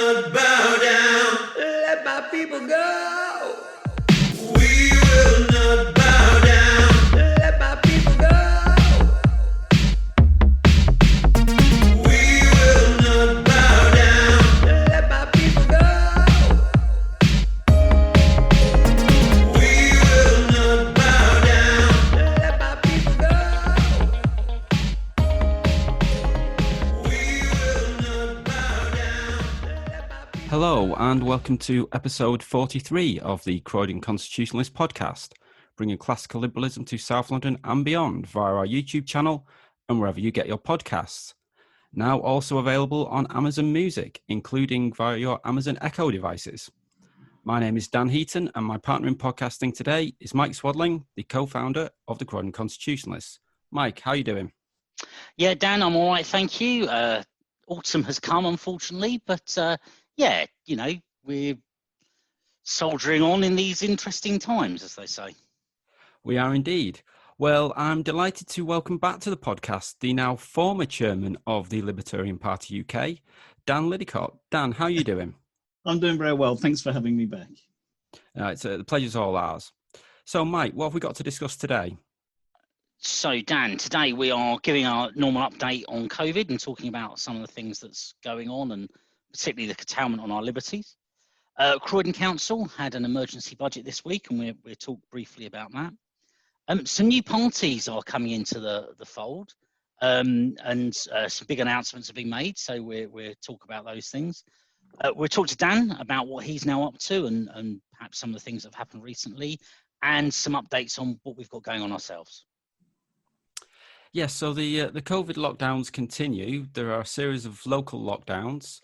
not bow down. Let my people go. We will not bow down. Let my people go. We will not bow down. Let my people go. We will not bow down. Let my people go. We will not bow down. Hello, and welcome to episode 43 of the Croydon Constitutionalist podcast, bringing classical liberalism to South London and beyond via our YouTube channel and wherever you get your podcasts. Now also available on Amazon Music, including via your Amazon Echo devices. My name is Dan Heaton, and my partner in podcasting today is Mike Swadling, the co-founder of the Croydon Constitutionalists. Mike, how are you doing? Yeah, Dan, I'm all right, thank you. Autumn has come, unfortunately, but yeah, you know, we're soldiering on in these interesting times, as they say. We are indeed. Well, I'm delighted to welcome back to the podcast the now former chairman of the Libertarian Party UK, Dan Liddicott. Dan, how are you doing? I'm doing very well. Thanks for having me back. The pleasure's all ours. So, Mike, what have we got to discuss today? So, Dan, today we are giving our normal update on COVID and talking about some of the things that's going on, and particularly the curtailment on our liberties. Croydon Council had an emergency budget this week, and we'll talk briefly about that. Some new parties are coming into the fold, and some big announcements have been made, so we'll talk about those things. We'll talk to Dan about what he's now up to and perhaps some of the things that have happened recently, and some updates on what we've got going on ourselves. Yes, so the COVID lockdowns continue. There are a series of local lockdowns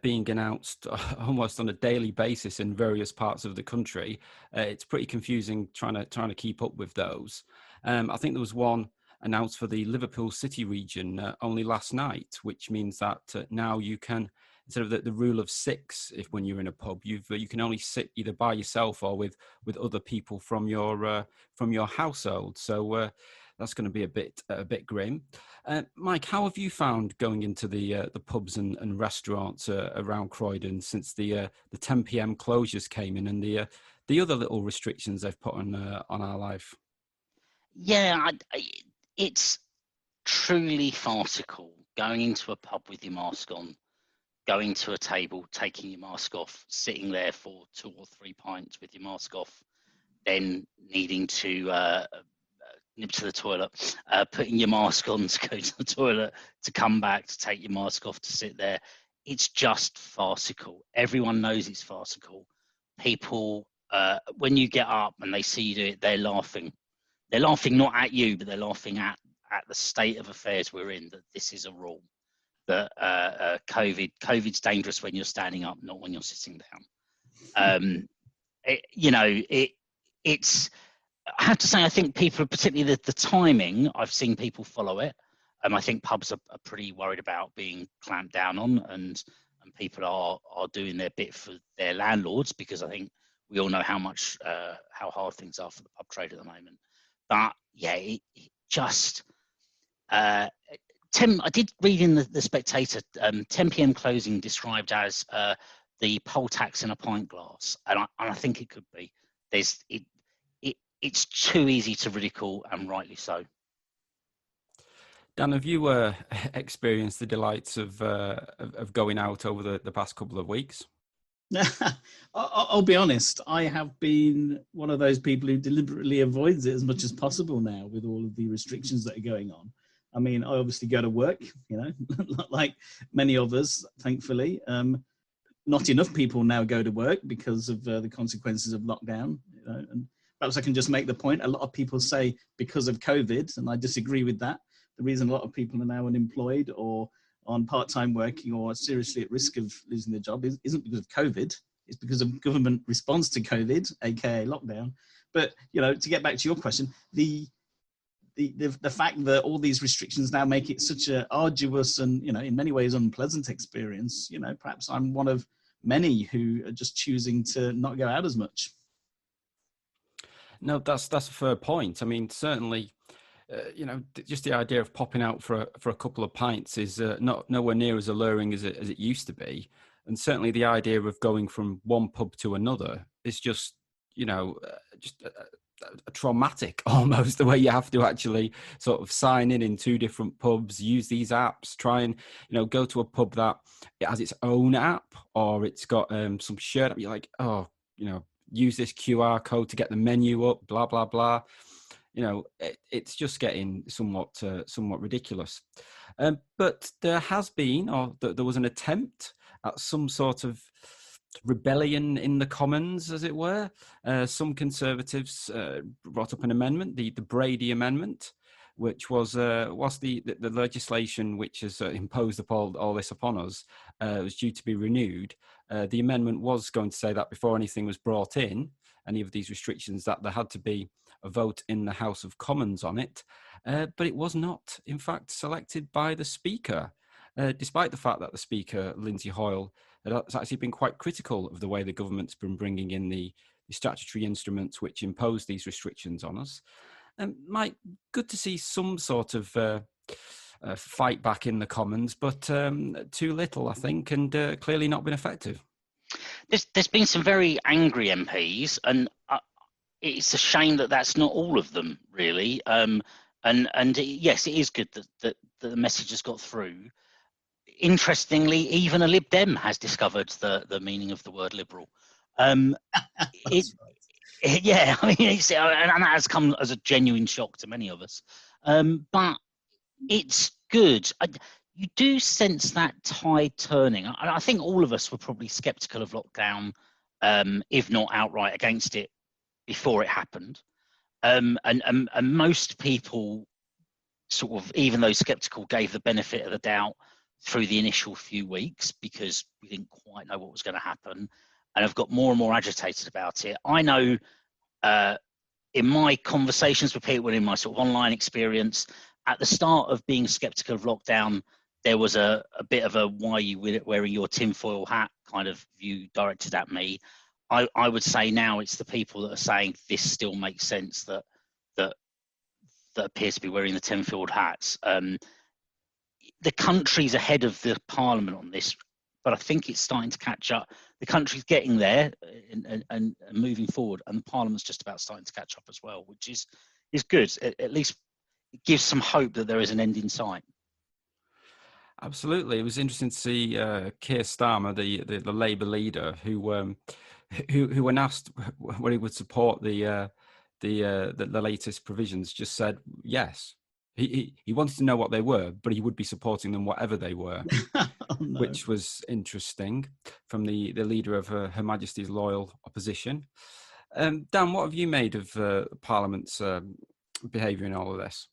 being announced almost on a daily basis in various parts of the country. It's pretty confusing trying to keep up with those. I think there was one announced for the Liverpool City region only last night, which means that now you can, instead of the rule of six, if when you're in a pub, you can only sit either by yourself or with other people from your household. So that's going to be a bit grim. Mike, how have you found going into the pubs and restaurants around Croydon since the 10 p.m. closures came in and the other little restrictions they've put on our life? Yeah, it's truly farcical going into a pub with your mask on, going to a table, taking your mask off, sitting there for 2 or 3 pints with your mask off, then needing to nip to the toilet, putting your mask on to go to the toilet, to come back, to take your mask off, to sit there. It's just farcical. Everyone knows it's farcical. People, when you get up and they see you do it, they're laughing. They're laughing not at you, but they're laughing at the state of affairs we're in, that this is a rule. That COVID's dangerous when you're standing up, not when you're sitting down. It's I have to say, I think people, particularly the timing, I've seen people follow it. I think pubs are pretty worried about being clamped down on, and people are doing their bit for their landlords, because I think we all know how hard things are for the pub trade at the moment. But yeah, it just 10. I did read in the Spectator 10 p.m. closing described as the poll tax in a pint glass, and I think it could be. It's too easy to ridicule, and rightly so. Dan, have you experienced the delights of going out over the past couple of weeks? I'll be honest, I have been one of those people who deliberately avoids it as much as possible now with all of the restrictions that are going on. I mean, I obviously go to work, like many of us, thankfully. Not enough people now go to work because of the consequences of lockdown. And perhaps I can just make the point. A lot of people say because of COVID, and I disagree with that. The reason a lot of people are now unemployed or on part-time working or seriously at risk of losing their job isn't because of COVID. It's because of government response to COVID, aka lockdown. But to get back to your question, the fact that all these restrictions now make it such an arduous and in many ways unpleasant experience, perhaps I'm one of many who are just choosing to not go out as much. No, that's a fair point. I mean, certainly, just the idea of popping out for a couple of pints is nowhere near as alluring as it used to be. And certainly the idea of going from one pub to another is just, just traumatic almost, the way you have to actually sort of sign in two different pubs, use these apps, try and, go to a pub that it has its own app or it's got some shared app. You're like, oh, use this QR code to get the menu up, blah, blah, blah. It's just getting somewhat ridiculous. But there has been, or there was an attempt at some sort of rebellion in the Commons, as it were. Some Conservatives brought up an amendment, the Brady Amendment, which was the legislation which has imposed all this upon us, was due to be renewed. The amendment was going to say that before anything was brought in, any of these restrictions, that there had to be a vote in the House of Commons on it, but it was not, in fact, selected by the Speaker, despite the fact that the Speaker, Lindsay Hoyle, has actually been quite critical of the way the government's been bringing in the statutory instruments which impose these restrictions on us. Mike, good to see some sort of fight back in the Commons, but too little, I think, and clearly not been effective. There's been some very angry MPs, and it's a shame that that's not all of them, really. Yes, it is good that the message has got through. Interestingly, even a Lib Dem has discovered the meaning of the word liberal. Yeah, I mean, and that has come as a genuine shock to many of us. But it's good. You do sense that tide turning. I think all of us were probably sceptical of lockdown, if not outright against it, before it happened. And most people, sort of, even though sceptical, gave the benefit of the doubt through the initial few weeks because we didn't quite know what was going to happen, and have got more and more agitated about it. I know in my conversations with people, in my sort of online experience, at the start of being sceptical of lockdown, there was a bit of a "why are you wearing your tinfoil hat" kind of view directed at me. I would say now it's the people that are saying this still makes sense that appear to be wearing the tinfoil hats. The country's ahead of the Parliament on this, but I think it's starting to catch up. The country's getting there and moving forward, and the Parliament's just about starting to catch up as well, which is good. At least it gives some hope that there is an end in sight. Absolutely, it was interesting to see Keir Starmer, the Labour leader, who when asked whether he would support the latest provisions, just said yes. He wanted to know what they were, but he would be supporting them whatever they were, Oh, no. which was interesting from the leader of Her Majesty's loyal opposition. Dan, what have you made of Parliament's behaviour in all of this?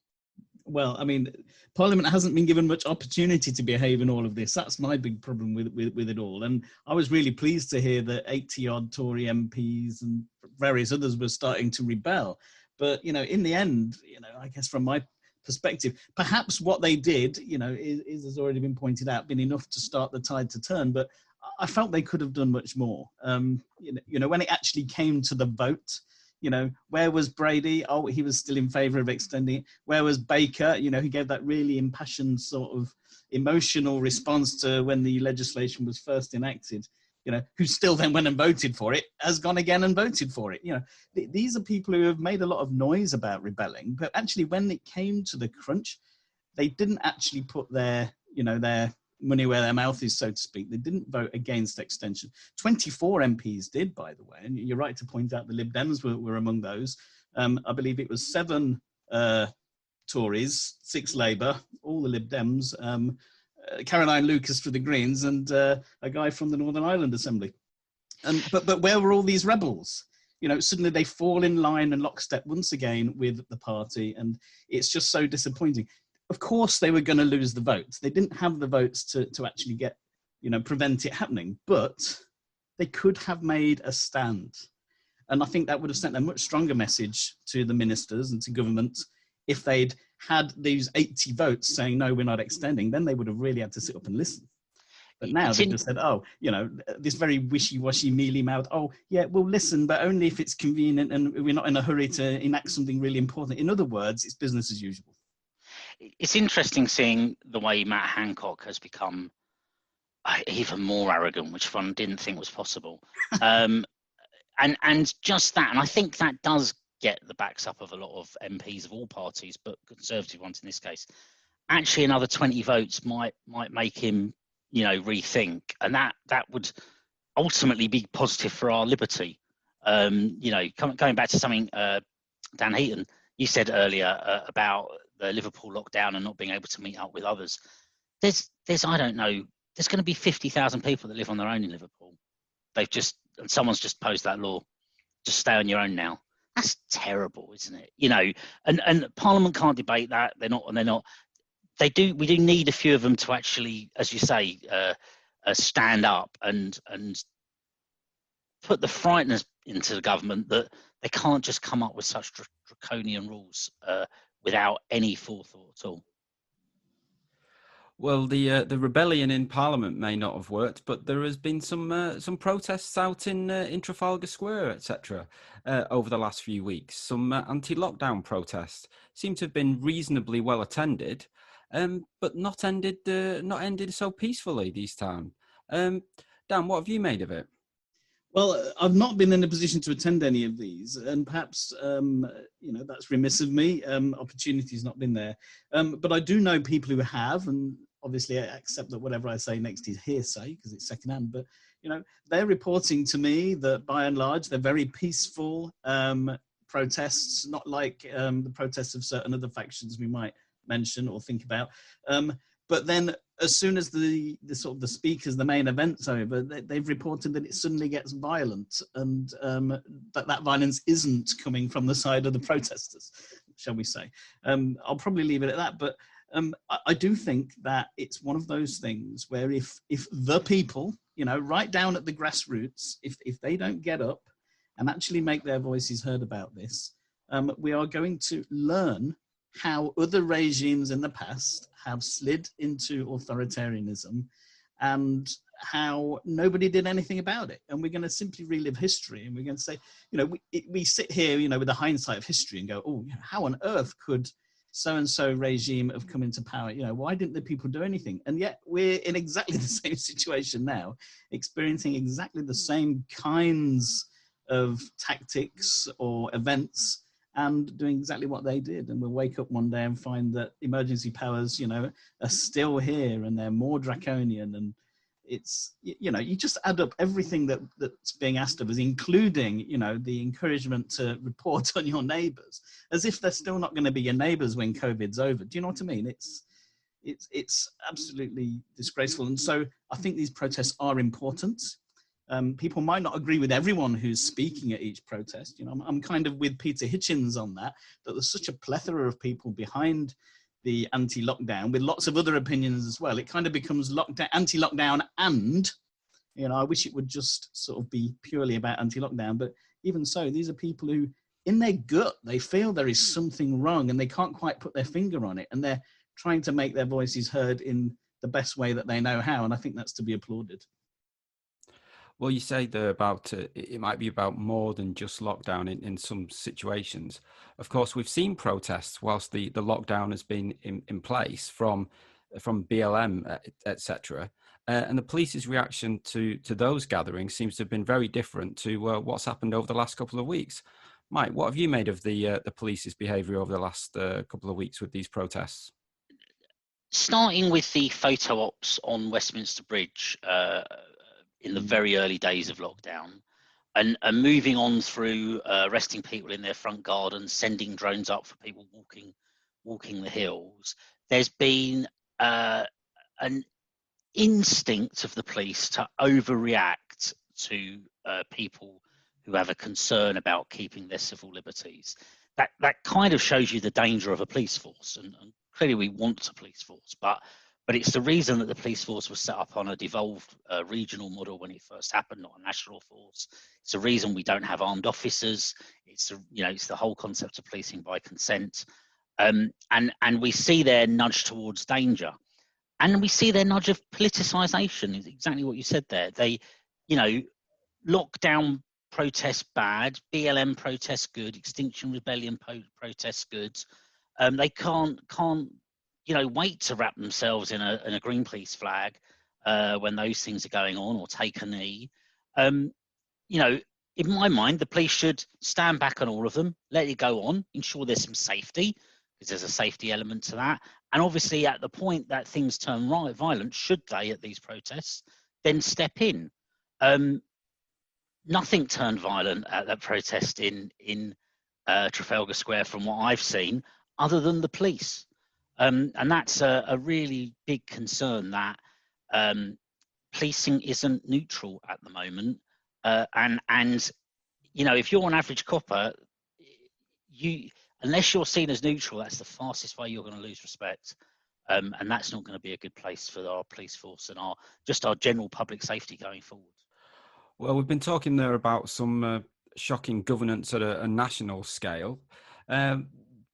Well, I mean, Parliament hasn't been given much opportunity to behave in all of this. That's my big problem with it all. And I was really pleased to hear that 80-odd Tory MPs and various others were starting to rebel. But, in the end, I guess from my perspective, perhaps what they did, is has already been pointed out, been enough to start the tide to turn. But I felt they could have done much more. When it actually came to the vote, where was Brady? Oh, he was still in favour of extending it. Where was Baker? He gave that really impassioned sort of emotional response to when the legislation was first enacted, who still then went and voted for it, has gone again and voted for it. These are people who have made a lot of noise about rebelling, but actually when it came to the crunch, they didn't actually put their money where their mouth is, so to speak. They didn't vote against extension. 24 MPs did, by the way, and you're right to point out the Lib Dems were among those. I believe it was 7 Tories, 6 Labour, all the Lib Dems, Caroline Lucas for the Greens, and a guy from the Northern Ireland Assembly. But where were all these rebels? Suddenly they fall in line and lockstep once again with the party, and it's just so disappointing. Of course, they were going to lose the votes. They didn't have the votes to actually get, prevent it happening, but they could have made a stand. And I think that would have sent a much stronger message to the ministers and to government if they'd had these 80 votes saying, no, we're not extending. Then they would have really had to sit up and listen. But now they just said, this very wishy-washy, mealy-mouthed, oh, yeah, we'll listen, but only if it's convenient and we're not in a hurry to enact something really important. In other words, it's business as usual. It's interesting seeing the way Matt Hancock has become, even more arrogant, which one didn't think was possible. And just that, and I think that does get the backs up of a lot of MPs of all parties, but Conservative ones in this case. Actually, another 20 votes might make him, rethink, and that would ultimately be positive for our liberty. Going back to something Dan Heaton, you said earlier about the Liverpool lockdown and not being able to meet up with others. There's I don't know, there's going to be 50,000 people that live on their own in Liverpool. And someone's just posed that law. Just stay on your own now. That's terrible, isn't it? And Parliament can't debate that. They're not. We do need a few of them to actually, as you say, stand up and put the frighteners into the government that they can't just come up with such draconian rules without any forethought at all. Well, the rebellion in Parliament may not have worked, but there has been some protests out in Trafalgar Square, etc., over the last few weeks. Some anti-lockdown protests seem to have been reasonably well attended, but not ended so peacefully this time. Dan, what have you made of it? Well, I've not been in a position to attend any of these, and perhaps that's remiss of me. Opportunity's not been there, but I do know people who have, and obviously I accept that whatever I say next is hearsay because it's secondhand. But they're reporting to me that by and large they're very peaceful protests, not like the protests of certain other factions we might mention or think about. But then, as soon as the sort of the speakers, the main event's over, they've reported that it suddenly gets violent, and that violence isn't coming from the side of the protesters, shall we say? I'll probably leave it at that. But I do think that it's one of those things where if the people, right down at the grassroots, if they don't get up and actually make their voices heard about this, we are going to learn how other regimes in the past have slid into authoritarianism and how nobody did anything about it. And we're going to simply relive history, and we're going to say, we sit here, with the hindsight of history and go, oh, how on earth could so-and-so regime have come into power? Why didn't the people do anything? And yet we're in exactly the same situation now, experiencing exactly the same kinds of tactics or events and doing exactly what they did. And we'll wake up one day and find that emergency powers, are still here and they're more draconian. And it's, you just add up everything that's being asked of us, including, the encouragement to report on your neighbours, as if they're still not going to be your neighbours when COVID's over. Do you know what I mean? It's absolutely disgraceful. And so I think these protests are important. People might not agree with everyone who's speaking at each protest. I'm kind of with Peter Hitchens on that there's such a plethora of people behind the anti-lockdown with lots of other opinions as well. It kind of becomes anti-lockdown, and I wish it would just sort of be purely about anti-lockdown. But even so, these are people who, in their gut, they feel there is something wrong and they can't quite put their finger on it, and they're trying to make their voices heard in the best way that they know how. And I think that's to be applauded. Well, you say there about it might be about more than just lockdown in some situations. Of course, we've seen protests whilst the lockdown has been in place from BLM, etc. And the police's reaction to those gatherings seems to have been very different to what's happened over the last couple of weeks. Mike, what have you made of the police's behaviour over the last couple of weeks with these protests? Starting with the photo ops on Westminster Bridge in the very early days of lockdown, and moving on through arresting people in their front garden, sending drones up for people walking the hills, there's been an instinct of the police to overreact to people who have a concern about keeping their civil liberties. That kind of shows you the danger of a police force, and clearly we want a police force, but it's the reason that the police force was set up on a devolved regional model when it first happened, not a national force. It's the reason we don't have armed officers. It's the whole concept of policing by consent, and we see their nudge towards danger, and we see their nudge of politicization. Is exactly what you said there. They, lockdown protests bad, BLM protests good, Extinction Rebellion protests good. They can't wait to wrap themselves in a Greenpeace flag when those things are going on, or take a knee. You know, in my mind, the police should stand back on all of them, let it go on, ensure there's some safety, because there's a safety element to that. And obviously, at the point that things turn violent, should they, at these protests, then step in. Nothing turned violent at that protest in Trafalgar Square, from what I've seen, other than the police. And that's a really big concern, that policing isn't neutral at the moment. And you know, if you're an average copper, unless you're seen as neutral, that's the fastest way you're going to lose respect. And that's not going to be a good place for our police force and our general public safety going forward. Well, we've been talking there about some shocking governance at a national scale.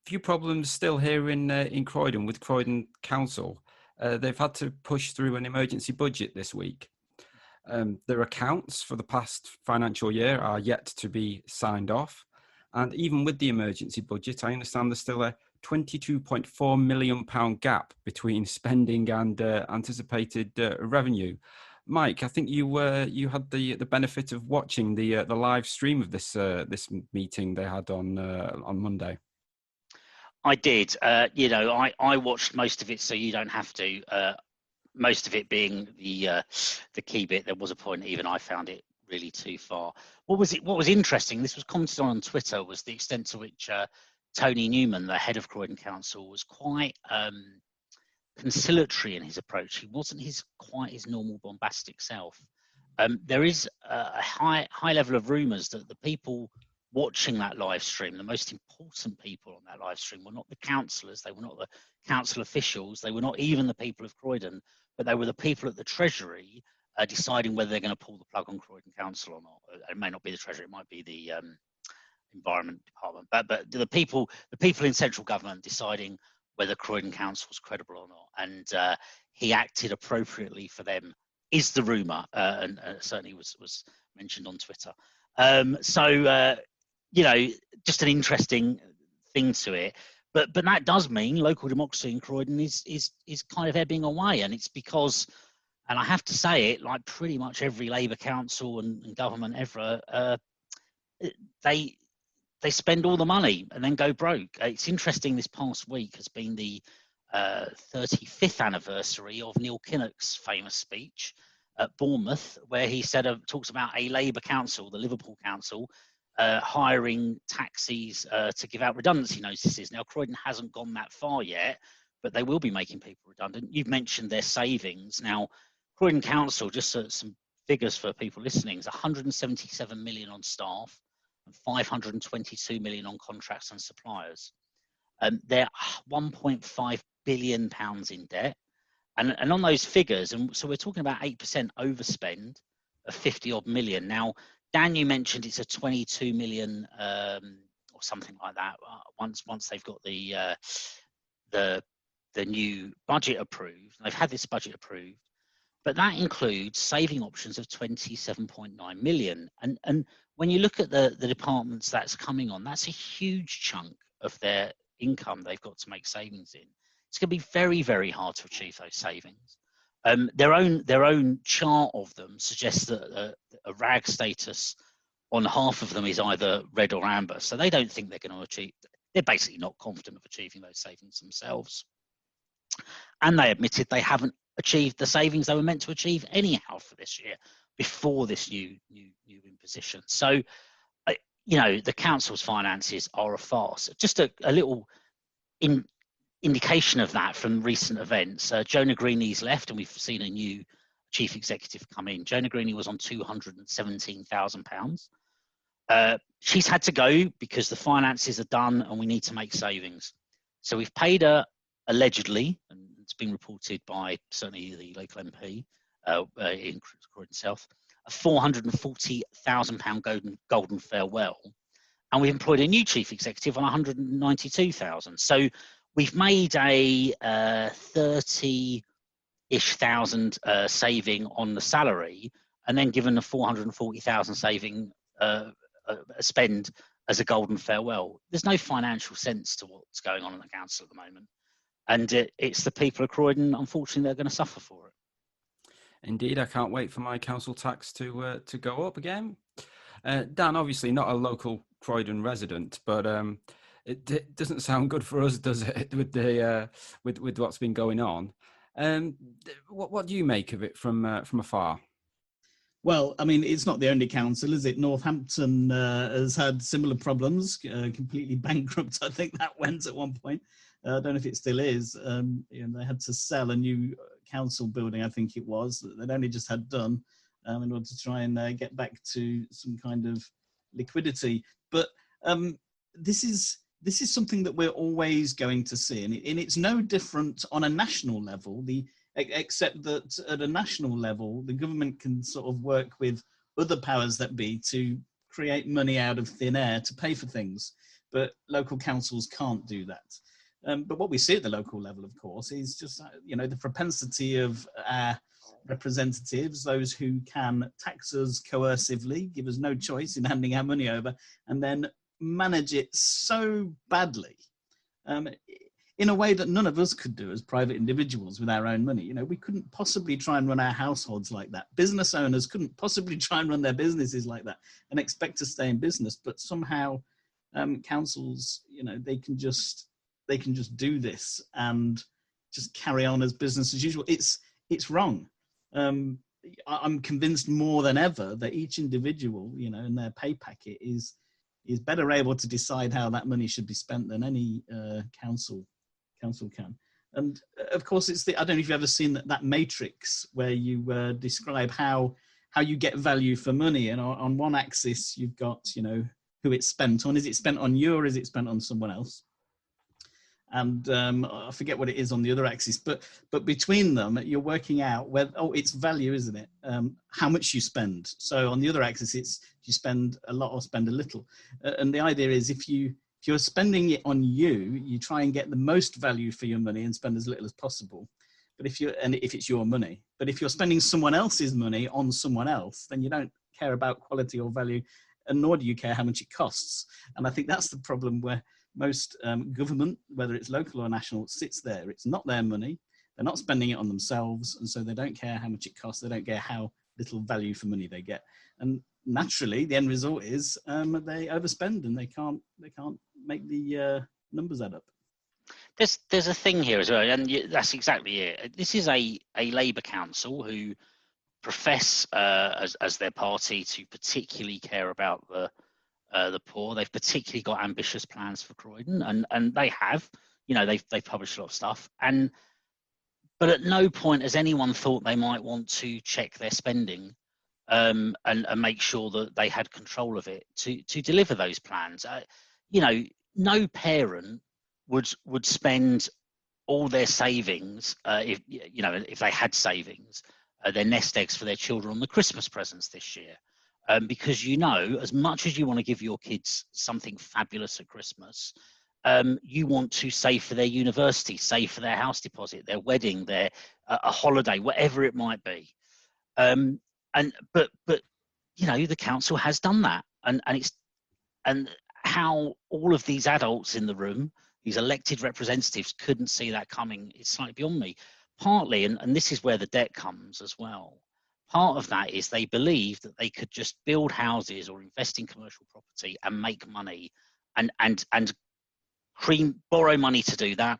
Few problems still here in Croydon with Croydon Council. They've had to push through an emergency budget this week. Their accounts for the past financial year are yet to be signed off. And even with the emergency budget, I understand there's still a £22.4 million gap between spending and anticipated revenue. Mike, I think you had the benefit of watching the live stream of this meeting they had on Monday. I did. You know, I watched most of it, so you don't have to. Most of it being the key bit. There was a point even I found it really too far. What was interesting, this was commented on Twitter, was the extent to which Tony Newman, the head of Croydon Council, was quite conciliatory in his approach. He wasn't quite his normal bombastic self. There is a high level of rumours that the people watching that live stream, the most important people on that live stream, were not the councillors, they were not the council officials, they were not even the people of Croydon, but they were the people at the Treasury deciding whether they're going to pull the plug on Croydon Council or not. It may not be the Treasury, it might be the Environment Department, but the people in central government deciding whether Croydon Council was credible or not. And he acted appropriately for them, is the rumour, and certainly was mentioned on Twitter. So you know, just an interesting thing to it. But that does mean local democracy in Croydon is kind of ebbing away, and it's because, and I have to say it, like pretty much every Labour council and government ever, they spend all the money and then go broke. It's interesting. This past week has been the 35th anniversary of Neil Kinnock's famous speech at Bournemouth, where he talks about a Labour council, the Liverpool Council, hiring taxis to give out redundancy notices. Now, Croydon hasn't gone that far yet, but they will be making people redundant. You've mentioned their savings. Now, Croydon Council, just some figures for people listening, is 177 million on staff and 522 million on contracts and suppliers. They're 1.5 billion pounds in debt. And on those figures, and so we're talking about 8% overspend of 50 odd million. Now, Dan, you mentioned it's a 22 million or something like that. Once they've got the new budget approved, they've had this budget approved, but that includes saving options of 27.9 million. And when you look at the departments that's coming on, that's a huge chunk of their income they've got to make savings in. It's going to be very, very hard to achieve those savings. Their own chart of them suggests that a RAG status on half of them is either red or amber. So they don't think they're going to achieve, they're basically not confident of achieving those savings themselves. And they admitted they haven't achieved the savings they were meant to achieve anyhow for this year before this new imposition. So, you know, the council's finances are a farce. Just a little indication of that from recent events. Jonah Greeny's left, and we've seen a new chief executive come in. Jonah Greeny was on £217,000. She's had to go because the finances are done and we need to make savings. So we've paid her, allegedly, and it's been reported by certainly the local MP in Croydon South, a £440,000 golden farewell. And we employed a new chief executive on 192,000. So we've made a 30-ish thousand saving on the salary, and then given a 440,000 saving spend as a golden farewell. There's no financial sense to what's going on in the council at the moment, and it's the people of Croydon, unfortunately, they're going to suffer for it. Indeed, I can't wait for my council tax to go up again. Dan, obviously not a local Croydon resident, but it doesn't sound good for us, does it? With the with what's been going on. What do you make of it from afar? Well, I mean, it's not the only council, is it? Northampton has had similar problems, completely bankrupt. I think that went at one point. I don't know if it still is. They had to sell a new council building, I think it was, that they'd only just had done in order to try and get back to some kind of liquidity. But this is something that we're always going to see, and it's no different on a national level. Except that at a national level, the government can sort of work with other powers that be to create money out of thin air to pay for things, but local councils can't do that. But what we see at the local level, of course, is just the propensity of our representatives, those who can tax us coercively, give us no choice in handing our money over, and then manage it so badly in a way that none of us could do as private individuals with our own money. We couldn't possibly try and run our households like that. Business owners couldn't possibly try and run their businesses like that and expect to stay in business. But somehow councils, they can just do this and just carry on as business as usual. It's wrong. I'm convinced more than ever that each individual, in their pay packet is better able to decide how that money should be spent than any council can. And of course, I don't know if you've ever seen that matrix where you describe how you get value for money, and on one axis you've got who it's spent on. Is it spent on you, or is it spent on someone else? And I forget what it is on the other axis, but between them you're working out whether it's value, isn't it? How much you spend. So on the other axis it's do you spend a lot or spend a little, and the idea is if you're spending it on you try and get the most value for your money and spend as little as possible. But if it's your money, but if you're spending someone else's money on someone else, then you don't care about quality or value, and nor do you care how much it costs. And I think that's the problem where most government, whether it's local or national, sits there. It's not their money. They're not spending it on themselves, and so they don't care how much it costs. They don't care how little value for money they get. And naturally, the end result is they overspend and they can't make the numbers add up. There's a thing here as well, and that's exactly it. This is a Labour council who profess as their party to particularly care about the poor. They've particularly got ambitious plans for Croydon, and they have. They've published a lot of stuff, but at no point has anyone thought they might want to check their spending and make sure that they had control of it to deliver those plans. No parent would spend all their savings if they had savings, their nest eggs for their children on the Christmas presents this year. Because as much as you want to give your kids something fabulous at Christmas, you want to save for their university, save for their house deposit, their wedding, a holiday, whatever it might be. But the council has done that, and how all of these adults in the room, these elected representatives, couldn't see that coming is slightly beyond me. Partly, and this is where the debt comes as well. Part of that is they believe that they could just build houses or invest in commercial property and make money, and borrow money to do that,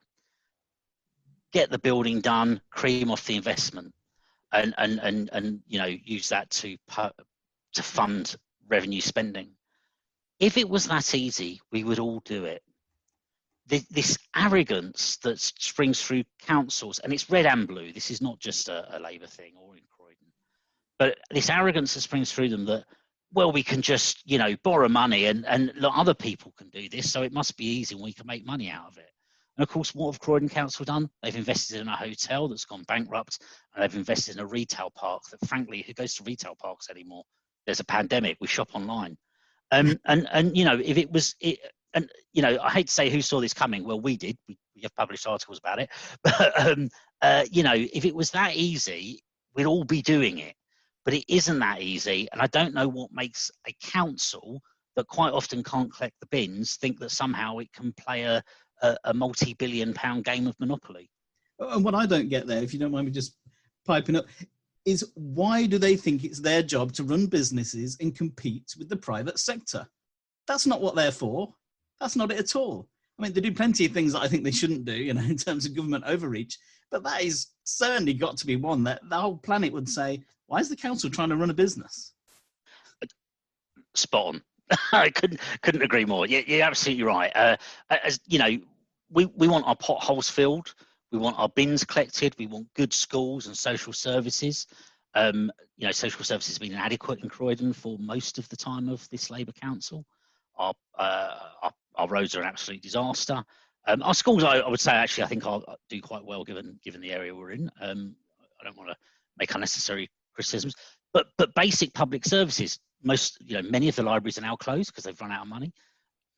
get the building done, cream off the investment, and use that to fund revenue spending. If it was that easy, we would all do it. This arrogance that springs through councils, and it's red and blue. This is not just a Labour thing or in Croydon. But this arrogance that springs through them that, well, we can just, borrow money and other people can do this, so it must be easy and we can make money out of it. And of course, what have Croydon Council done? They've invested in a hotel that's gone bankrupt, and they've invested in a retail park that, frankly, who goes to retail parks anymore? There's a pandemic, we shop online. And if it was, I hate to say who saw this coming. Well, we did. We have published articles about it. But, if it was that easy, we'd all be doing it. But it isn't that easy. And I don't know what makes a council that quite often can't collect the bins think that somehow it can play a multi-billion-pound game of Monopoly. And what I don't get there, if you don't mind me just piping up, is why do they think it's their job to run businesses and compete with the private sector? That's not what they're for. That's not it at all. I mean, they do plenty of things that I think they shouldn't do, in terms of government overreach, but that is certainly got to be one that the whole planet would say, why is the council trying to run a business? Spot on. I couldn't agree more. You're absolutely right. As you know, we want our potholes filled. We want our bins collected. We want good schools and social services. Social services have been inadequate in Croydon for most of the time of this Labour council. Our roads are an absolute disaster. Our schools, I would say, actually, I think I'll do quite well given the area we're in. I don't want to make unnecessary criticisms, but basic public services. Many of the libraries are now closed because they've run out of money.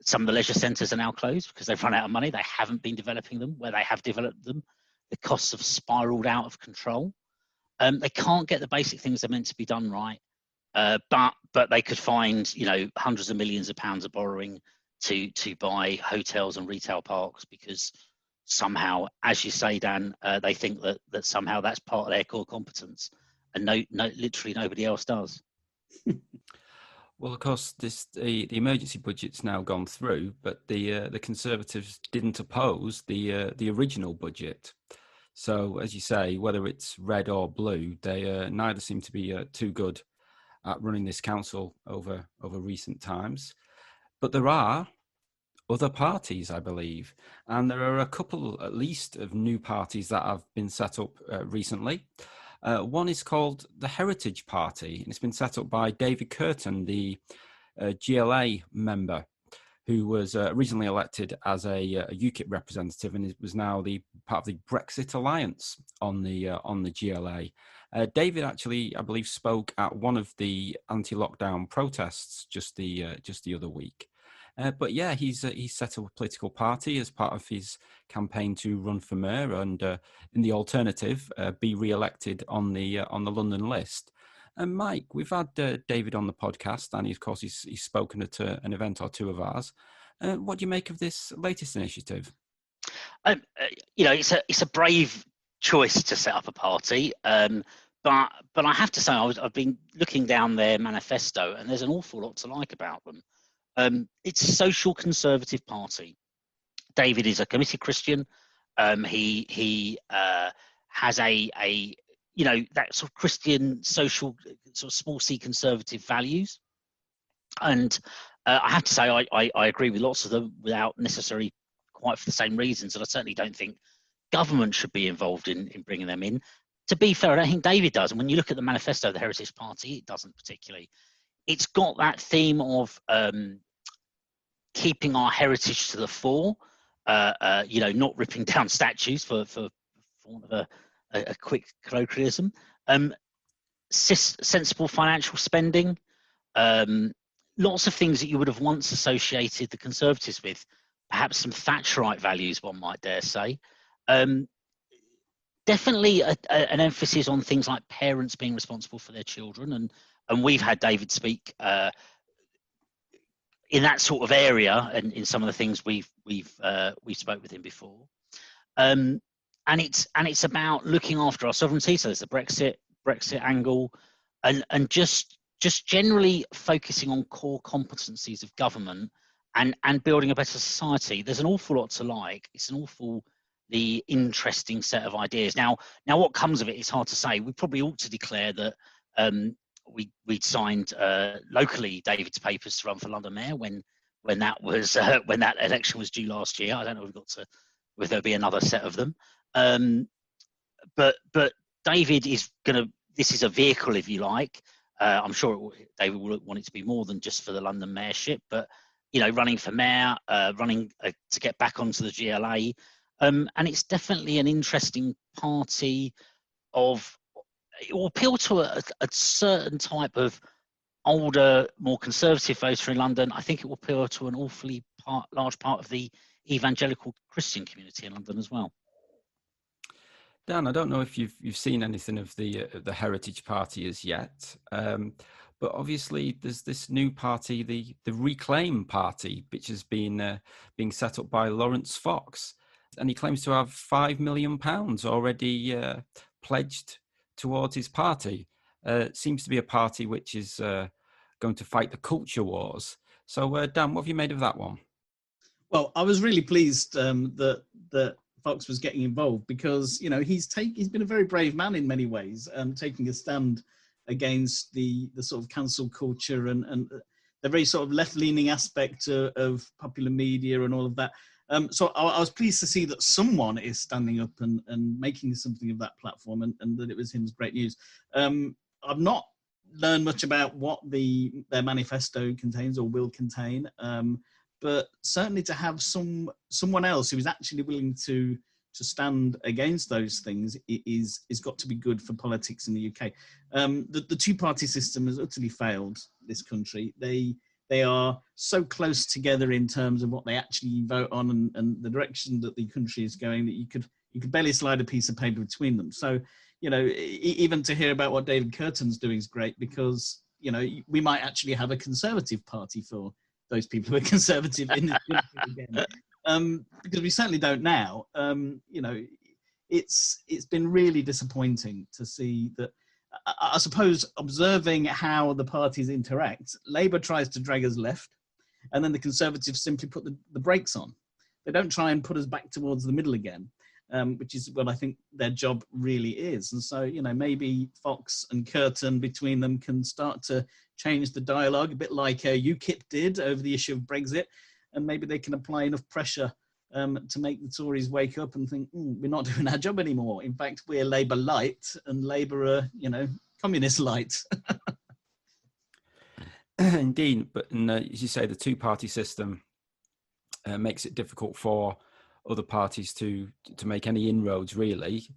Some of the leisure centres are now closed because they've run out of money. They haven't been developing them. Where they have developed them, the costs have spiralled out of control. They can't get the basic things they're meant to be done right, but they could find hundreds of millions of pounds of borrowing to buy hotels and retail parks because somehow, as you say, Dan, they think that somehow that's part of their core competence, and literally nobody else does. Well, of course, the emergency budget's now gone through, but the Conservatives didn't oppose the original budget. So, as you say, whether it's red or blue, they neither seem to be too good at running this council over recent times. But there are other parties, I believe, and there are a couple, at least, of new parties that have been set up recently. One is called the Heritage Party, and it's been set up by David Curtin, the GLA member, who was originally elected as a UKIP representative and was now the part of the Brexit alliance on the GLA. David actually, I believe, spoke at one of the anti-lockdown protests just the other week. But yeah, he's set up a political party as part of his campaign to run for mayor and, in the alternative, be re-elected on the London list. And Mike, we've had David on the podcast, and of course he's spoken at an event or two of ours. What do you make of this latest initiative? It's a brave choice to set up a party, but I have to say I've been looking down their manifesto, and there's an awful lot to like about them. It's a social conservative party. David is a committed Christian. He has a that sort of Christian social sort of small c conservative values, and I have to say I agree with lots of them without necessarily quite for the same reasons, and I certainly don't think government should be involved in bringing them in. To be fair, I don't think David does, and when you look at the manifesto of the Heritage Party, it doesn't particularly. It's got that theme of keeping our heritage to the fore, not ripping down statues for want of a quick colloquialism. Sensible financial spending, lots of things that you would have once associated the Conservatives with, perhaps some Thatcherite values, one might dare say. Definitely an emphasis on things like parents being responsible for their children, and we've had David speak in that sort of area, and in some of the things we've spoke with him before. And it's about looking after our sovereignty. So there's the Brexit angle, and just generally focusing on core competencies of government and building a better society. There's an awful lot to like. It's an awfully interesting set of ideas. Now what comes of it is hard to say. We probably ought to declare that we'd signed locally David's papers to run for London Mayor when that was when that election was due last year. I don't know if we've got to whether there'll be another set of them. But David is this is a vehicle, if you like. I'm sure David will want it to be more than just for the London mayorship, but running for mayor, running to get back onto the GLA, and it's definitely an interesting party. It will appeal to a certain type of older, more conservative voter in London. I think it will appeal to an awfully large part of the evangelical Christian community in London as well. Dan, I don't know if you've seen anything of the Heritage Party as yet, but obviously there's this new party, the Reclaim Party, which has been being set up by Lawrence Fox, and he claims to have £5 million already pledged towards his party. Seems to be a party which is going to fight the culture wars. So, Dan, what have you made of that one? Well, I was really pleased that Fox was getting involved, because he's been a very brave man in many ways, taking a stand against the sort of cancel culture and the very sort of left-leaning aspect of popular media and all of that. So I was pleased to see that someone is standing up and making something of that platform, and that it was him is great news. I've not learned much about what their manifesto contains or will contain, but certainly to have someone else who is actually willing to stand against those things is got to be good for politics in the UK. The two-party system has utterly failed this country. They are so close together in terms of what they actually vote on and the direction that the country is going that you could barely slide a piece of paper between them. So, even to hear about what David Curtin's doing is great, because, we might actually have a Conservative Party for those people who are conservative in this country again. Because we certainly don't now. It's been really disappointing to see that. I suppose observing how the parties interact, Labour tries to drag us left, and then the Conservatives simply put the brakes on. They don't try and put us back towards the middle again, which is what I think their job really is. And so, maybe Fox and Curtin between them can start to change the dialogue, a bit like UKIP did over the issue of Brexit, and maybe they can apply enough pressure to make the Tories wake up and think, we're not doing our job anymore. In fact, we're Labour light, and Labour are, communist light. Indeed, but as you say, the two-party system makes it difficult for other parties to make any inroads, really.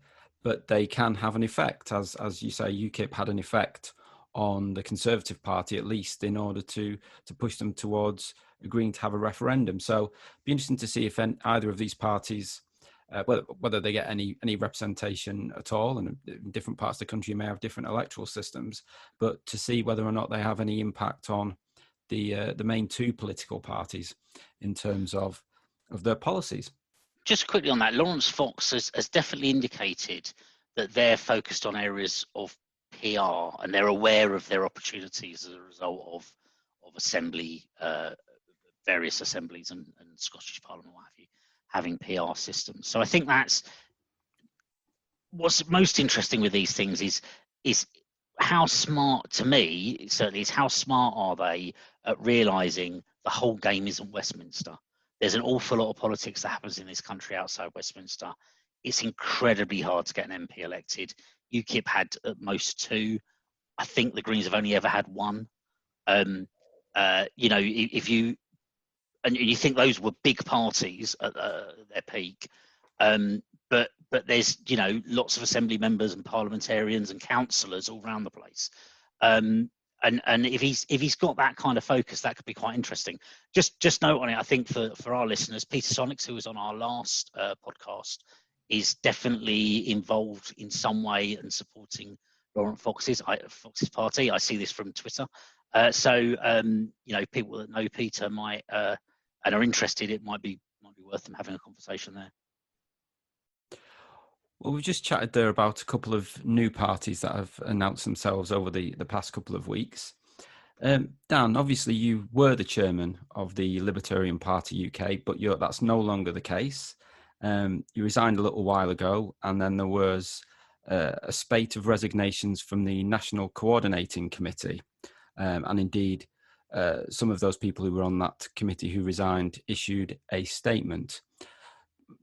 But they can have an effect, as you say, UKIP had an effect on the Conservative Party, at least, in order to push them towards agreeing to have a referendum. So it'd be interesting to see if either of these parties, whether they get any representation at all. And in different parts of the country may have different electoral systems, but to see whether or not they have any impact on the main two political parties in terms of their policies. Just quickly on that, Lawrence Fox has definitely indicated that they're focused on areas of PR and they're aware of their opportunities as a result of assembly, various assemblies and Scottish Parliament, what have you, having PR systems. So I think that's what's most interesting with these things is how smart, to me, certainly, is how smart are they at realising the whole game isn't Westminster. There's an awful lot of politics that happens in this country outside Westminster. It's incredibly hard to get an MP elected. UKIP had at most 2. I think the Greens have only ever had 1. If you think those were big parties at their peak, but there's lots of assembly members and parliamentarians and councillors all around the place. And if he's got that kind of focus, that could be quite interesting. Just note on it, I think for our listeners, Peter Sonics, who was on our last podcast, is definitely involved in some way and supporting Lawrence Fox's party. I see this from Twitter. So people that know Peter might and are interested, it might be worth them having a conversation there. Well, we've just chatted there about a couple of new parties that have announced themselves over the past couple of weeks. Dan, obviously you were the chairman of the Libertarian Party UK, but that's no longer the case. You resigned a little while ago, and then there was a spate of resignations from the National Coordinating Committee. And indeed, some of those people who were on that committee who resigned issued a statement.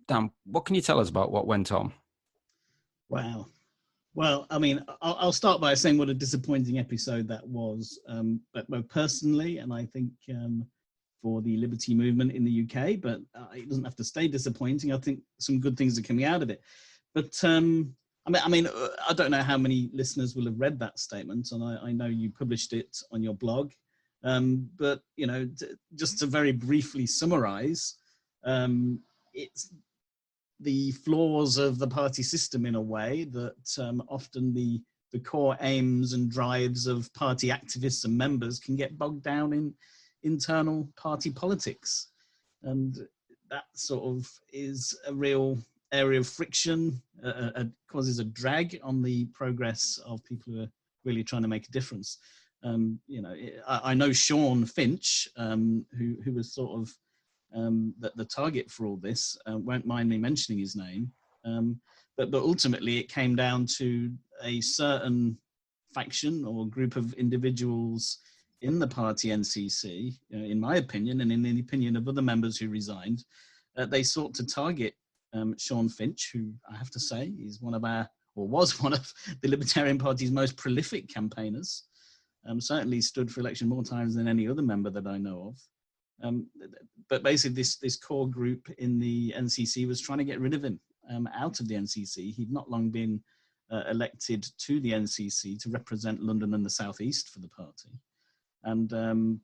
Dan, what can you tell us about what went on? Wow. Well, I mean, I'll start by saying what a disappointing episode that was, but personally, and I think for the liberty movement in the UK, but it doesn't have to stay disappointing. I think some good things are coming out of it. But I don't know how many listeners will have read that statement, and I know you published it on your blog. But just to very briefly summarize, it's the flaws of the party system in a way that often the core aims and drives of party activists and members can get bogged down in internal party politics. And that sort of is a real area of friction, causes a drag on the progress of people who are really trying to make a difference. I know Sean Finch, who was sort of the target for all this. Won't mind me mentioning his name, but ultimately it came down to a certain faction or group of individuals in the party NCC, in my opinion, and in the opinion of other members who resigned. They sought to target Sean Finch, who I have to say is was one of the Libertarian Party's most prolific campaigners. Certainly stood for election more times than any other member that I know of. But basically this core group in the NCC was trying to get rid of him out of the NCC. He'd not long been elected to the NCC to represent London and the South East for the party. And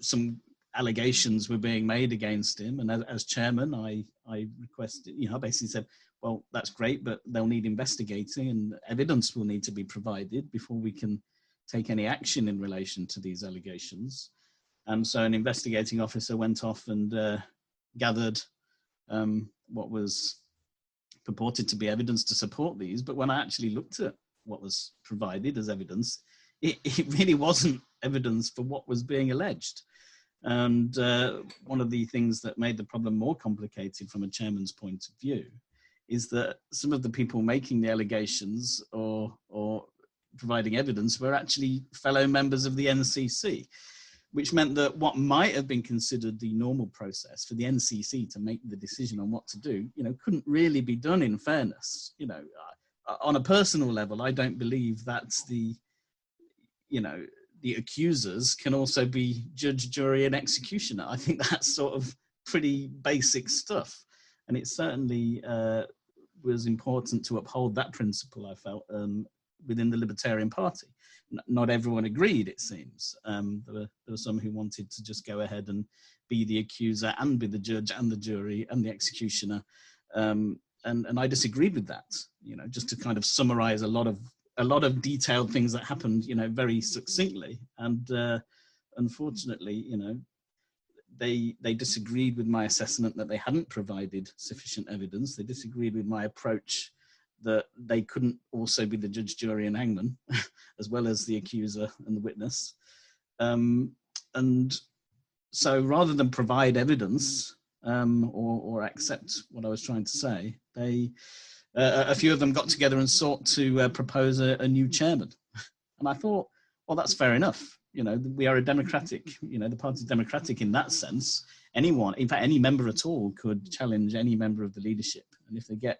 some allegations were being made against him. And as chairman, I requested, I basically said, well, that's great, but they'll need investigating and evidence will need to be provided before we can take any action in relation to these allegations. And so an investigating officer went off and gathered what was purported to be evidence to support these. But when I actually looked at what was provided as evidence, it really wasn't evidence for what was being alleged. And one of the things that made the problem more complicated from a chairman's point of view is that some of the people making the allegations or providing evidence were actually fellow members of the NCC, which meant that what might have been considered the normal process for the NCC to make the decision on what to do, couldn't really be done in fairness. On a personal level, I don't believe that's the accusers can also be judge, jury, and executioner. I think that's sort of pretty basic stuff. And it certainly was important to uphold that principle, I felt, within the Libertarian Party. Not everyone agreed, it seems. There were some who wanted to just go ahead and be the accuser and be the judge and the jury and the executioner. And I disagreed with that, just to kind of summarize a lot of detailed things that happened, very succinctly. And unfortunately, they disagreed with my assessment that they hadn't provided sufficient evidence. They disagreed with my approach that they couldn't also be the judge, jury, and hangman, as well as the accuser and the witness. And so rather than provide evidence or accept what I was trying to say, a few of them got together and sought to propose a new chairman. And I thought, well, that's fair enough. We are a democratic, the party's democratic in that sense. Anyone, in fact, any member at all could challenge any member of the leadership. And if they get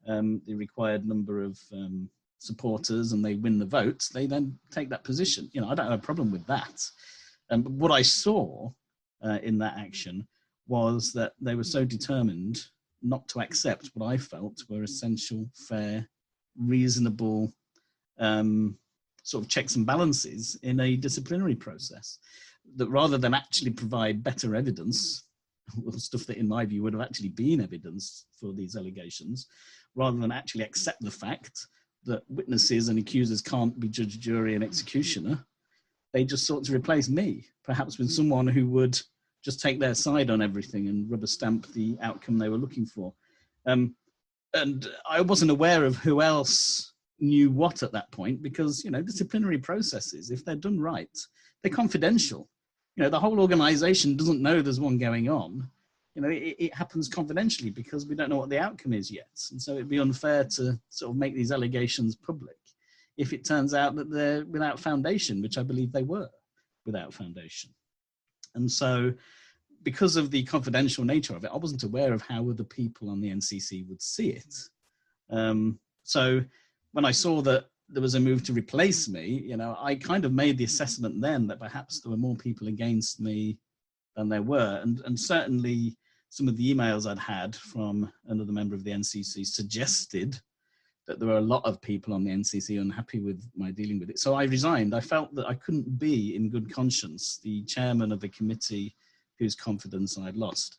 the required number of supporters and they win the vote, they then take that position. I don't have a problem with that. But what I saw in that action was that they were so determined not to accept what I felt were essential, fair, reasonable sort of checks and balances in a disciplinary process, that rather than actually provide better evidence, stuff that in my view would have actually been evidence for these allegations, rather than actually accept the fact that witnesses and accusers can't be judge, jury, and executioner, they just sought to replace me, perhaps with someone who would just take their side on everything and rubber stamp the outcome they were looking for. And I wasn't aware of who else knew what at that point, because, disciplinary processes, if they're done right, they're confidential. The whole organization doesn't know there's one going on. It happens confidentially because we don't know what the outcome is yet. And so it'd be unfair to sort of make these allegations public if it turns out that they're without foundation, which I believe they were without foundation. And so because of the confidential nature of it, I wasn't aware of how other people on the NCC would see it. So when I saw that there was a move to replace me, I kind of made the assessment then that perhaps there were more people against me than there were. And certainly some of the emails I'd had from another member of the NCC suggested that there were a lot of people on the NCC unhappy with my dealing with it. So I resigned. I felt that I couldn't be in good conscience the chairman of the committee whose confidence I'd lost.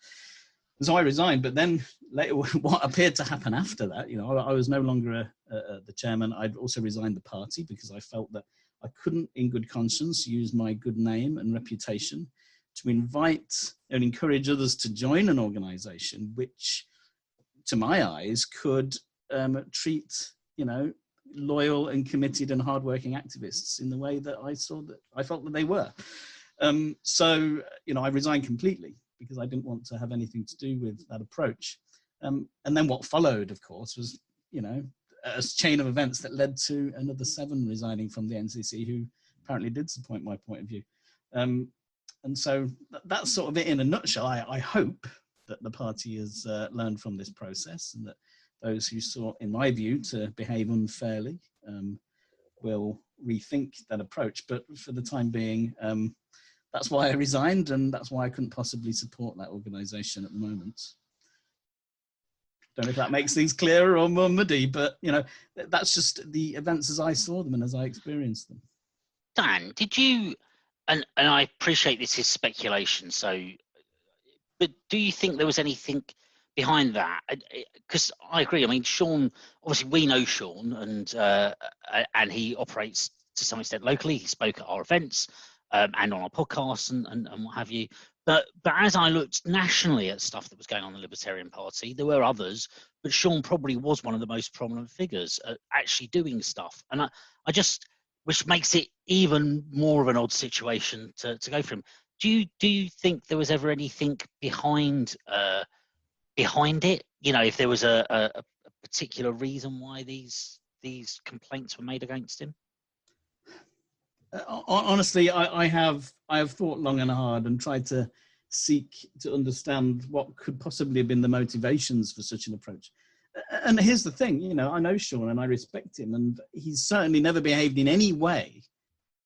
So I resigned, but then later, what appeared to happen after that, I was no longer the chairman. I'd also resigned the party because I felt that I couldn't, in good conscience, use my good name and reputation to invite and encourage others to join an organization which to my eyes, could treat, loyal and committed and hardworking activists in the way that I felt that they were. So, I resigned completely because I didn't want to have anything to do with that approach. And then what followed, of course, was, a chain of events that led to another 7 resigning from the NCC who apparently did support my point of view. And so that's sort of it in a nutshell. I hope that the party has learned from this process, and that those who sought, in my view, to behave unfairly will rethink that approach. But for the time being, that's why I resigned, and that's why I couldn't possibly support that organisation at the moment. Don't know if that makes things clearer or more muddy, but that's just the events as I saw them and as I experienced them. Dan, did you, and I appreciate this is speculation, but do you think there was anything behind that? Because I agree. I mean, Sean, obviously we know Sean, and he operates to some extent locally. He spoke at our events and on our podcasts and what have you. But as I looked nationally at stuff that was going on in the Libertarian Party, there were others, but Sean probably was one of the most prominent figures actually doing stuff. And I just, which makes it even more of an odd situation to go for him. Do you think there was ever anything behind it? If there was a particular reason why these complaints were made against him? Honestly, I have thought long and hard and tried to seek to understand what could possibly have been the motivations for such an approach. And here's the thing, I know Sean and I respect him, and he's certainly never behaved in any way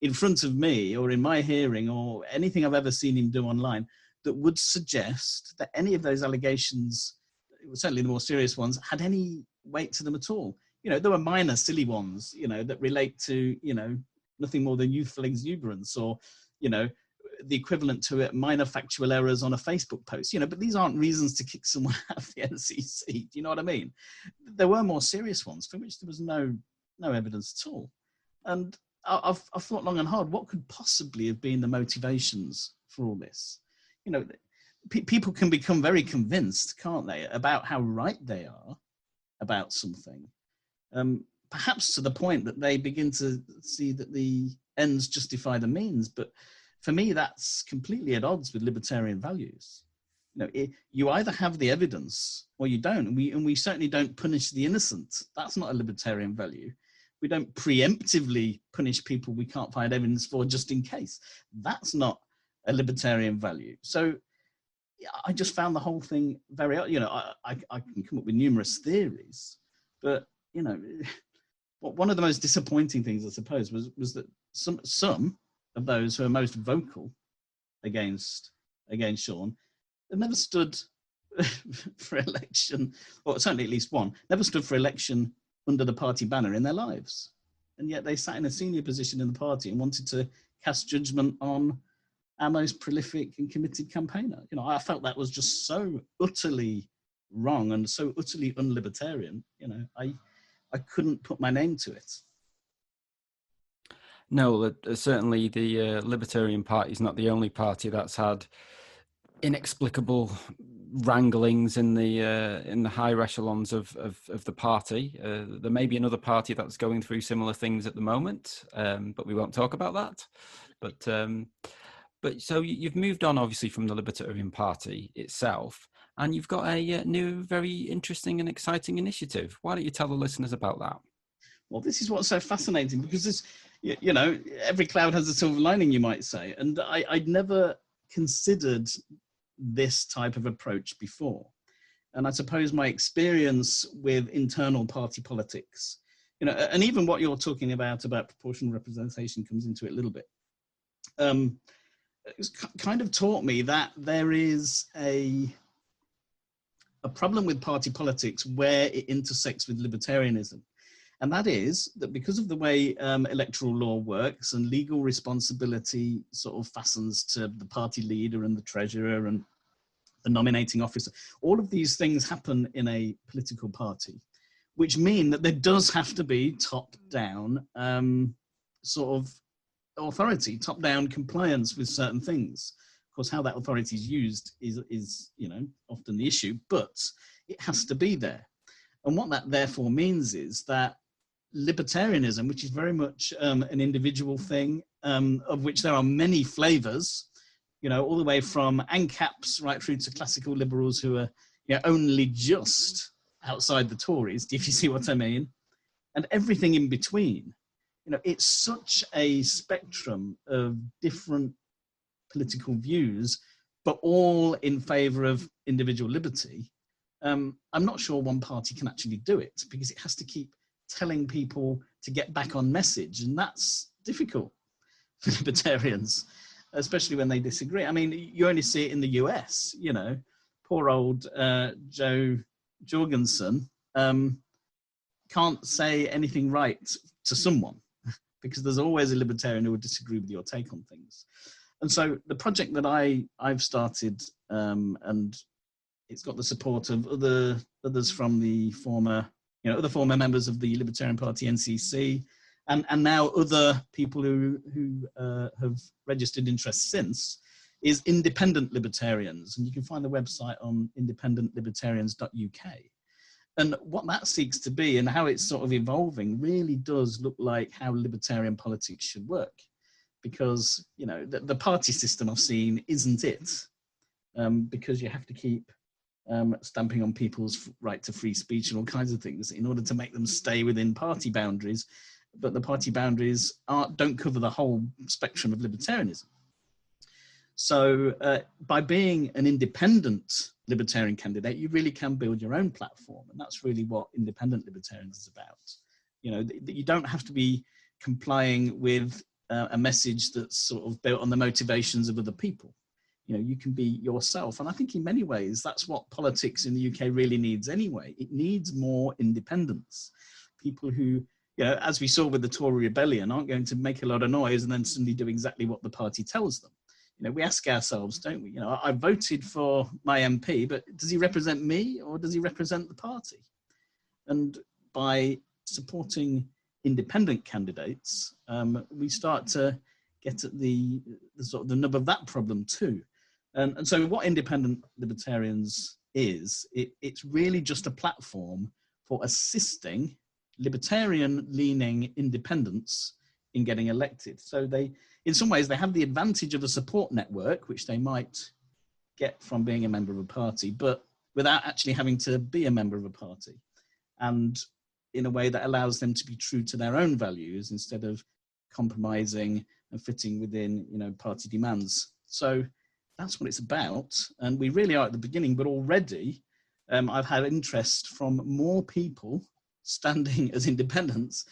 in front of me or in my hearing or anything I've ever seen him do online that would suggest that any of those allegations, certainly the more serious ones, had any weight to them at all. There were minor silly ones, that relate to, nothing more than youthful exuberance or, the equivalent to it, minor factual errors on a Facebook post, but these aren't reasons to kick someone out of the NCC. Do you know what I mean? There were more serious ones for which there was no evidence at all. And I've thought long and hard, what could possibly have been the motivations for all this? People can become very convinced, can't they, about how right they are about something. Perhaps to the point that they begin to see that the ends justify the means. But for me, that's completely at odds with libertarian values. You either have the evidence or you don't. And we certainly don't punish the innocent. That's not a libertarian value. We don't preemptively punish people we can't find evidence for just in case. That's not a libertarian value. So I just found the whole thing very, I can come up with numerous theories, but, one of the most disappointing things, I suppose, was that some of those who are most vocal against Sean have never stood for election, or certainly at least one, never stood for election under the party banner in their lives. And yet they sat in a senior position in the party and wanted to cast judgment on our most prolific and committed campaigner. I felt that was just so utterly wrong and so utterly unlibertarian. I couldn't put my name to it. No, certainly the Libertarian Party is not the only party that's had inexplicable wranglings in the higher echelons of the party. There may be another party that's going through similar things at the moment, but we won't talk about that. But so you've moved on, obviously, from the Libertarian Party itself, and you've got a new, very interesting and exciting initiative. Why don't you tell the listeners about that? Well, this is what's so fascinating, because this, every cloud has a silver lining, you might say. And I'd never considered this type of approach before. And I suppose my experience with internal party politics, and even what you're talking about proportional representation comes into it a little bit. It's kind of taught me that there is a problem with party politics where it intersects with libertarianism. And that is that because of the way electoral law works and legal responsibility sort of fastens to the party leader and the treasurer and the nominating officer, all of these things happen in a political party, which mean that there does have to be top-down sort of authority, top-down compliance with certain things, course, how that authority is used is often the issue, but it has to be there. And what that therefore means is that libertarianism, which is very much an individual thing, of which there are many flavors, all the way from ANCAPs right through to classical liberals who are only just outside the Tories, if you see what I mean, and everything in between. It's such a spectrum of different political views, but all in favor of individual liberty. I'm not sure one party can actually do it, because it has to keep telling people to get back on message, and that's difficult for libertarians, especially when they disagree. I mean, you only see it in the US, poor old Joe Jorgensen can't say anything right to someone, because there's always a libertarian who would disagree with your take on things. And so the project that I've started, and it's got the support of others from the former members of the Libertarian Party NCC, and now other people who have registered interest since, is Independent Libertarians. And you can find the website on independentlibertarians.uk. And what that seeks to be and how it's sort of evolving really does look like how libertarian politics should work. Because, the party system I've seen isn't it, because you have to keep stamping on people's right to free speech and all kinds of things in order to make them stay within party boundaries. But the party boundaries don't cover the whole spectrum of libertarianism. So by being an independent libertarian candidate, you really can build your own platform. And that's really what Independent Libertarians is about. You don't have to be complying with a message that's sort of built on the motivations of other people. You can be yourself. And I think in many ways, that's what politics in the UK really needs anyway. It needs more independence. People who, as we saw with the Tory rebellion, aren't going to make a lot of noise and then suddenly do exactly what the party tells them. We ask ourselves, don't we? I voted for my MP, but does he represent me or does he represent the party? And by supporting independent candidates, we start to get at the sort of the nub of that problem too. And so what Independent Libertarians is, it's really just a platform for assisting libertarian-leaning independents in getting elected. So in some ways, they have the advantage of a support network, which they might get from being a member of a party, but without actually having to be a member of a party. And in a way that allows them to be true to their own values instead of compromising and fitting within, party demands. So that's what it's about. And we really are at the beginning, but already I've had interest from more people standing as independents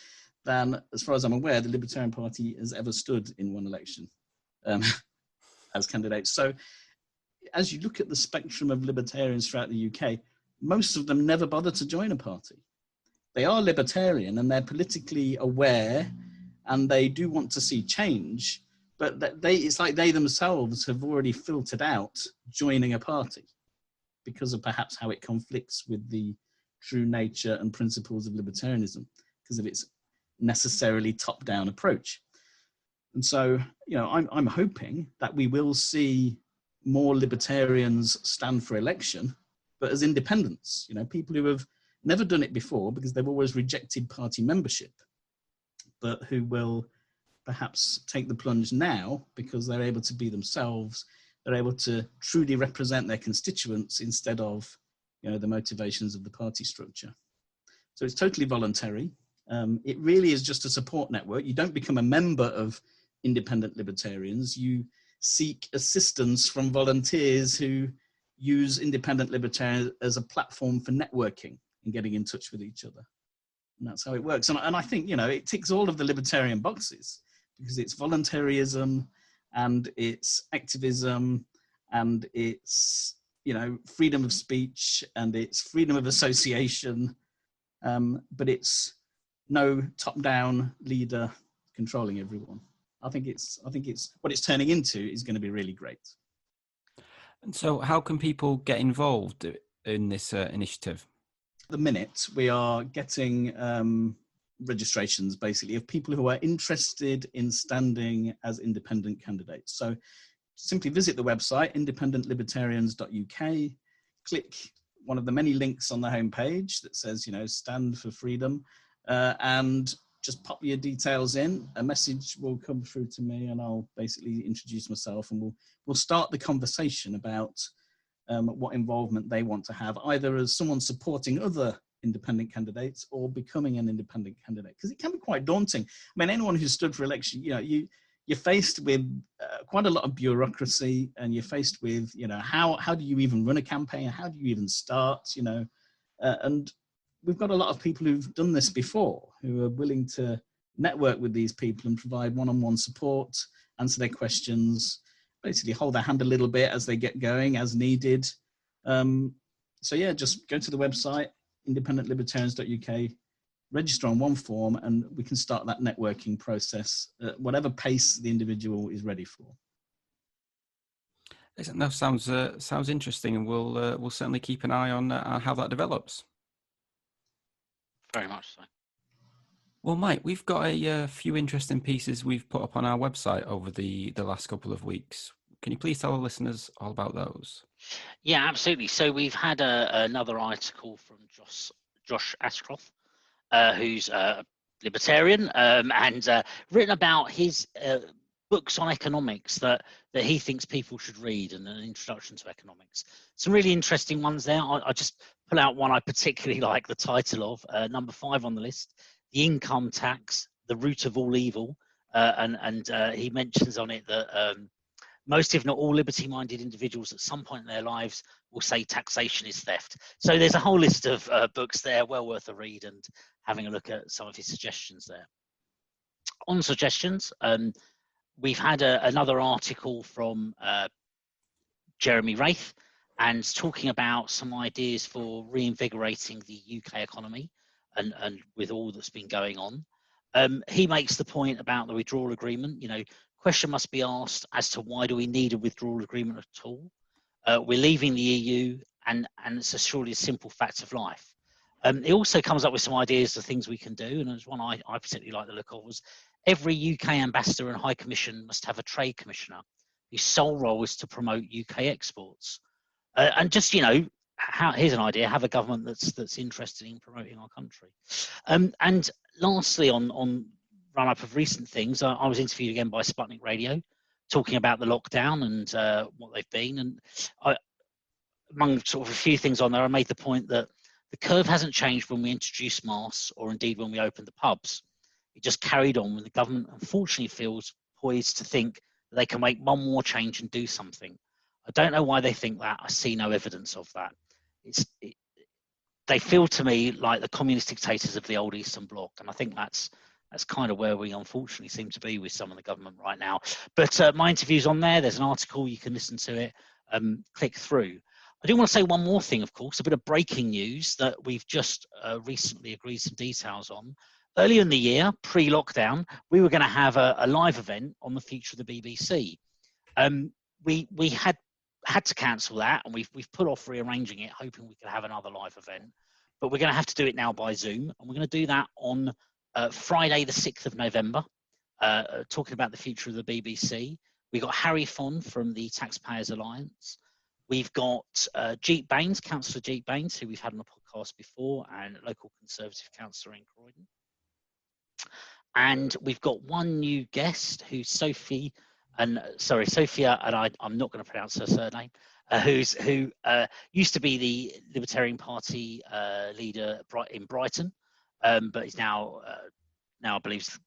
than, as far as I'm aware, the Libertarian Party has ever stood in one election as candidates. So as you look at the spectrum of libertarians throughout the UK, most of them never bother to join a party. They are libertarian and they're politically aware and they do want to see change, but it's like they themselves have already filtered out joining a party because of perhaps how it conflicts with the true nature and principles of libertarianism, because of its necessarily top-down approach. And so, I'm hoping that we will see more libertarians stand for election, but as independents, people who have never done it before because they've always rejected party membership, but who will perhaps take the plunge now because they're able to be themselves, they're able to truly represent their constituents instead of, the motivations of the party structure. So it's totally voluntary. It really is just a support network. You don't become a member of Independent Libertarians. You seek assistance from volunteers who use Independent Libertarians as a platform for networking and getting in touch with each other. And that's how it works. And I think, it ticks all of the libertarian boxes because it's voluntarism and it's activism and it's, freedom of speech and it's freedom of association, but it's no top-down leader controlling everyone. I think it's what it's turning into is going to be really great. And so how can people get involved in this initiative? At the minute, we are getting registrations, basically, of people who are interested in standing as independent candidates. So simply visit the website, independentlibertarians.uk, click one of the many links on the homepage that says, stand for freedom, and just pop your details in. A message will come through to me, and I'll basically introduce myself, and we'll start the conversation about what involvement they want to have, either as someone supporting other independent candidates or becoming an independent candidate, because it can be quite daunting. I mean, anyone who's stood for election, you're faced with quite a lot of bureaucracy, and you're faced with, how do you even run a campaign? How do you even start? And we've got a lot of people who've done this before, who are willing to network with these people and provide one-on-one support, answer their questions, basically hold their hand a little bit as they get going as needed. So yeah, just go to the website, independentlibertarians.uk, register on one form, and we can start that networking process at whatever pace the individual is ready for. That sounds interesting, and we'll certainly keep an eye on how that develops. Very much so. Well, Mike, we've got a few interesting pieces we've put up on our website over the last couple of weeks. Can you please tell the listeners all about those? Yeah, absolutely. So we've had another article from Josh Ashcroft, who's a libertarian, and written about his books on economics that he thinks people should read, and an introduction to economics. Some really interesting ones there. I just pull out one I particularly like the title of, number 5 on the list, The Income Tax, the Root of All Evil. And he mentions on it that most, if not all, liberty-minded individuals at some point in their lives will say taxation is theft. So there's a whole list of books there, well worth a read, and having a look at some of his suggestions there. On suggestions, we've had another article from Jeremy Wraith, and talking about some ideas for reinvigorating the UK economy and with all that's been going on. He makes the point about the withdrawal agreement. Question must be asked as to why do we need a withdrawal agreement at all? We're leaving the EU, and it's surely a simple fact of life. It also comes up with some ideas of things we can do, and there's one I particularly like the look of was every UK ambassador and high commission must have a trade commissioner whose sole role is to promote UK exports. And just, here's an idea, have a government that's interested in promoting our country. And lastly, on run-up of recent things, I was interviewed again by Sputnik Radio, talking about the lockdown and what they've been. And among sort of a few things on there, I made the point that the curve hasn't changed when we introduced masks, or indeed when we opened the pubs. It just carried on when the government unfortunately feels poised to think that they can make one more change and do something. I don't know why they think that. I see no evidence of that. They feel to me like the communist dictators of the old Eastern Bloc, and I think that's kind of where we unfortunately seem to be with some of the government right now. But my interview's on there. There's an article, you can listen to it, click through. I do want to say one more thing, of course, a bit of breaking news that we've just recently agreed some details on. Earlier in the year, pre-lockdown, we were going to have a live event on the future of the BBC. We had to cancel that, and we've put off rearranging it, hoping we could have another live event. But we're going to have to do it now by Zoom, and we're going to do that on Friday, the 6th of November, talking about the future of the BBC. We've got Harry Fon from the Taxpayers Alliance. We've got Jeet Baines, Councillor Jeet Baines, who we've had on the podcast before, and a local Conservative councillor in Croydon. And we've got one new guest, who's Sophia, and I'm not going to pronounce her surname, who used to be the Libertarian Party leader in Brighton, but is now I believe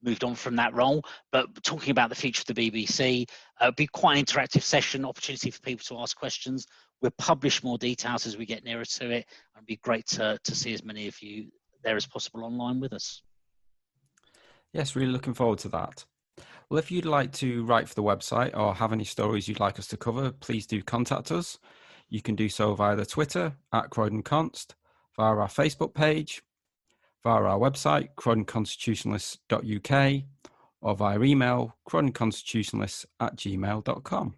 moved on from that role. But talking about the future of the BBC, it'll be quite an interactive session, opportunity for people to ask questions. We'll publish more details as we get nearer to it, and it'd be great to see as many of you there as possible online with us. Yes, really looking forward to that. Well, if you'd like to write for the website or have any stories you'd like us to cover, please do contact us. You can do so via the Twitter @CroydonConst, via our Facebook page, via our website, croydonconstitutionalists.uk, or via email, croydonconstitutionalists@gmail.com.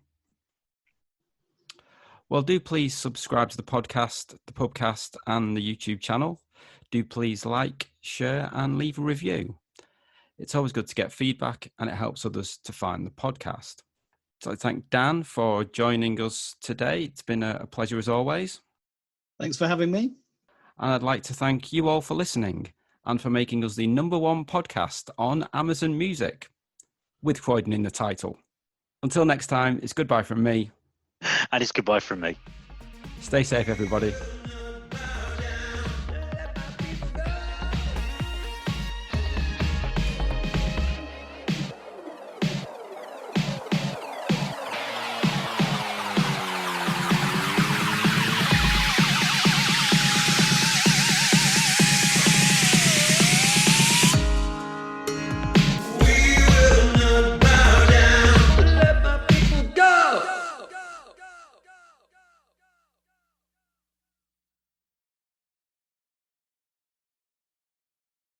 Well, do please subscribe to the podcast, the pubcast, and the YouTube channel. Do please like, share, and leave a review. It's always good to get feedback, and it helps others to find the podcast. So I thank Dan for joining us today. It's been a pleasure as always. Thanks for having me. And I'd like to thank you all for listening and for making us the #1 podcast on Amazon Music, with Croydon in the title. Until next time, it's goodbye from me. And it's goodbye from me. Stay safe, everybody.